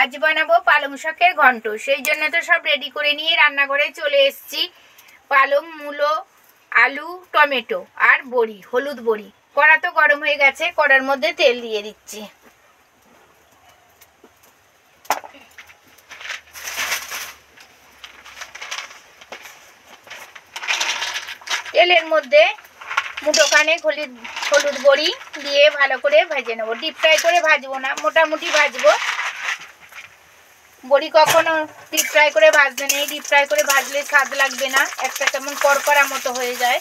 আজ বানাবো পালং শাকের ঘন্ট। সেই জন্য তো সব রেডি করে নিয়ে রান্নাঘরে চলে এসেছি। পালং, মূলো, আলু, টমেটো আর বড়ি, হলুদ বড়ি। কড়া তো গরম হয়ে গেছে, কড়ার মধ্যে তেল দিয়ে দিচ্ছি। তেলের মধ্যে মুঠোখানে হলুদ বড়ি দিয়ে ভালো করে ভেজে নেবো। ডিপ ফ্রাই করে ভাজবো না, মোটামুটি ভাজবো। বড়ি কখনো ডিপ ফ্রাই করে ভাজবে নেই, ডিপ ফ্রাই করে ভাজলে স্বাদ লাগবে না, একটা কেমন কড়কড়া মতো হয়ে যায়।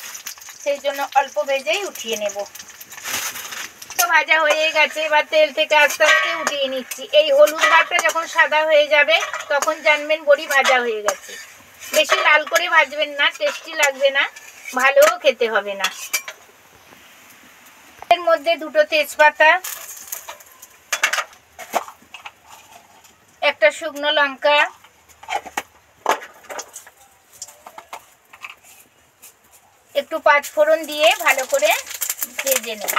সেই জন্য অল্প ভেজেই উঠিয়ে নেব। তো ভাজা হয়ে গেছে, এবার তেল থেকে আস্তে আস্তে উঠিয়ে নিচ্ছি। এই হলুদ ভাতটা যখন সাদা হয়ে যাবে তখন জানবেন বড়ি ভাজা হয়ে গেছে। বেশি লাল করে ভাজবেন না, টেস্টি লাগবে না, ভালোও খেতে হবে না। এর মধ্যে দুটো তেজপাতা, একটা শুকনো লঙ্কা, একটু পাঁচফোড়ন দিয়ে ভালো করে ভেজে নেব।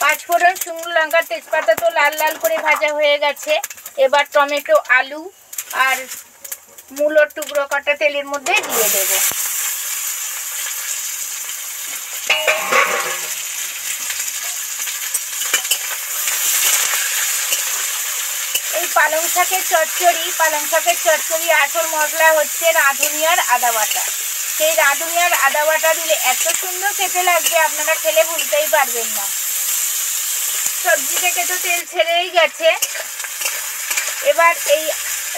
পাঁচফোড়ন, শুকনো লঙ্কা, তেজপাতা তো লাল লাল করে ভাজা হয়ে গেছে। এবার টমেটো, আলু আর মূলোর টুকরো কাটা তেলের মধ্যে দিয়ে দেব। এই পালং শাকের চচ্চড়ি আসল মশলা হচ্ছে রাঁধুনি আর আদা বাটা। সেই রাঁধুনি আর আদা বাটা দিলে এত সুন্দর খেতে লাগবে, আপনারা খেলে ভুলতেই পারবেন না। সবজি থেকে তো তেল ছেড়েই গেছে। এবার এই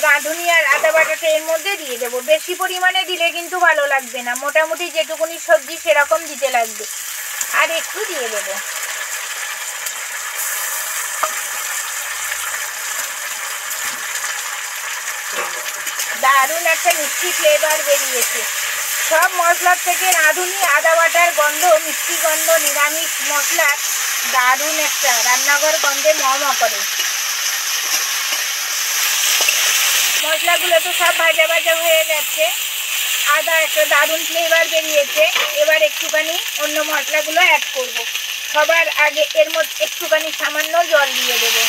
রাঁধুনি আর আদা বাটাটা এর মধ্যে দিয়ে দেবো। বেশি পরিমাণে দিলে কিন্তু ভালো লাগবে না, মোটামুটি যেটুকুনি সবজি সেরকম দিতে লাগবে। আর একটু দিয়ে দেবো। দারুণ একটা মিষ্টি ফ্লেভার বেরিয়েছে। সব মশলার থেকে রাঁধুনি আদা বাটার গন্ধ, মিষ্টি গন্ধ, নিরামিষ মশলার দারুণ একটা রান্নাঘর গন্ধে মম করে। মশলাগুলো তো সব ভাজা ভাজা হয়ে গেছে, আদা একটা দারুণ ফ্লেভার বেরিয়েছে। এবার একটুখানি অন্য মশলাগুলো অ্যাড করব। সবার আগে এর মধ্যে একটুখানি সামান্য জল দিয়ে দেবো।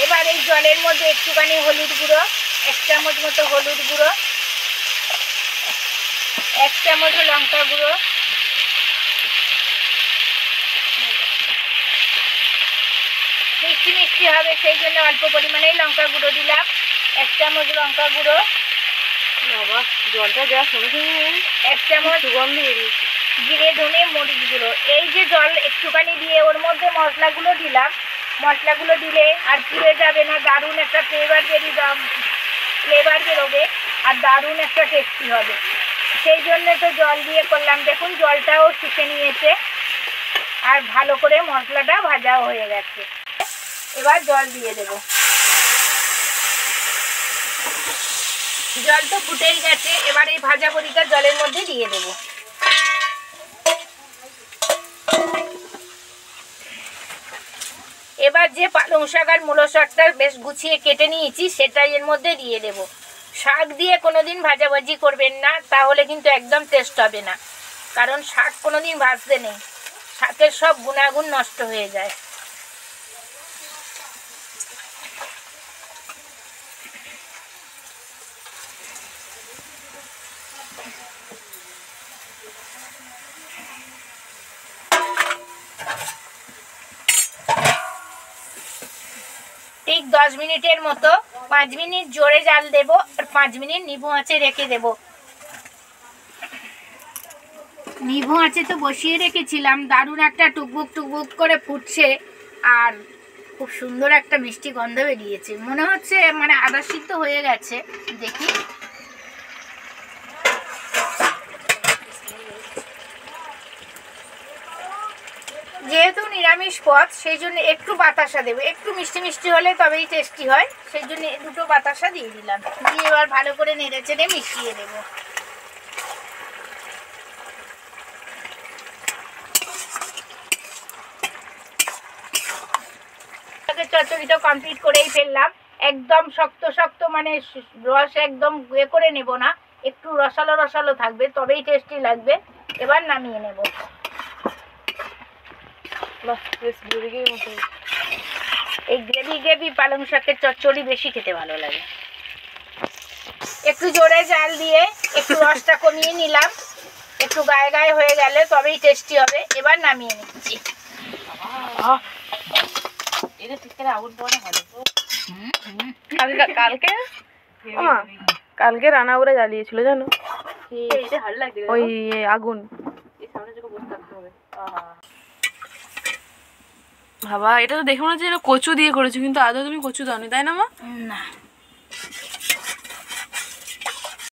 এবার এই জলের মধ্যে একটুখানি হলুদ গুঁড়ো, 1 চামচ মতো হলুদ গুঁড়ো, 1 চামচ লঙ্কা গুঁড়ো, মিষ্টি মিষ্টি হবে সেই জন্য অল্প পরিমাণেই লঙ্কা গুঁড়ো দিলাম। 1 চামচ লঙ্কা গুঁড়ো, বাবা জলটা দেওয়ার সঙ্গে সঙ্গে 1 চামচ সুগন্ধ বেরিয়েছে, জিরে, ধনে, মরিচ গুঁড়ো। এই যে জল একটুখানি দিয়ে ওর মধ্যে মশলাগুলো দিলাম, মশলাগুলো দিলে আর পুড়ে যাবে না, দারুণ একটা ফ্লেভার বেরোবে আর দারুণ একটা টেস্টি হবে। সেই জন্য তো জল দিয়ে করলাম। দেখুন জলটাও শুকে নিয়েছে আর ভালো করে মশলাটা ভাজাও হয়ে গেছে। এবার জল দিয়ে দেব। জল তো ফুটেই গেছে, এবার এই ভাজা বড়িটা জলের মধ্যে দিয়ে দেব। এবার যে পালং শাক আর মূলো শাকটা বেশ গুছিয়ে কেটে নিয়েছি সেটাই এর মধ্যে দিয়ে দেব। শাক দিয়ে কোনোদিন ভাজাভাজি করবেন না, তাহলে কিন্তু একদম টেস্ট হবে না। কারণ শাক কোনোদিন ভাজতে নেই, শাকের সব গুণাগুণ নষ্ট হয়ে যায়। ঠিক 10 মিনিটের মতো, 5 মিনিট জোরে জাল দেব আর 5 মিনিট নিভু আঁচে রেখে দেব। নিভু আঁচে তো বসিয়ে রেখেছিলাম, দারুণ একটা টুকবুক টুকবুক করে ফুটছে আর খুব সুন্দর একটা মিষ্টি গন্ধ বেরিয়েছে। মনে হচ্ছে মানে আদা সিদ্ধ হয়ে গেছে। দেখি, যেহেতু নিরামিষ পদ সেই জন্য একটু বাতাসা দেবো, একটু মিষ্টি মিষ্টি হলে তবেই টেস্টি হয়। সেই জন্য দুটো বাতাসা দিয়ে দিলাম, দিয়ে এবার ভালো করে নেড়ে চেড়ে মিশিয়ে দেবো। চচ্চড়িটা কমপ্লিট করেই ফেললাম। একদম শক্ত শক্ত মানে রস একদম করে নেব না, একটু রসালো রসালো থাকবে, তবেই টেস্টি লাগবে। এবার নামিয়ে নেব। বাহ বেশ গ্রেভি মতো। এই গ্রেভি পালং শাকের চচ্চড়ি বেশি খেতে ভালো লাগে। একটু জোরে জাল দিয়ে একটু রসটা কমিয়ে নিলাম, একটু গায়ে গায়ে হয়ে গেলে তবেই টেস্টি হবে। এবার নামিয়ে নিচ্ছি। কালকে কালকে রান্নাঘরে জ্বালিয়েছিল জানো, ওই আগুন। বাবা এটা তো দেখে মনে হচ্ছে কচু দিয়ে করেছো, কিন্তু আদৌ তুমি কচু দাওনি তাই না মা? না,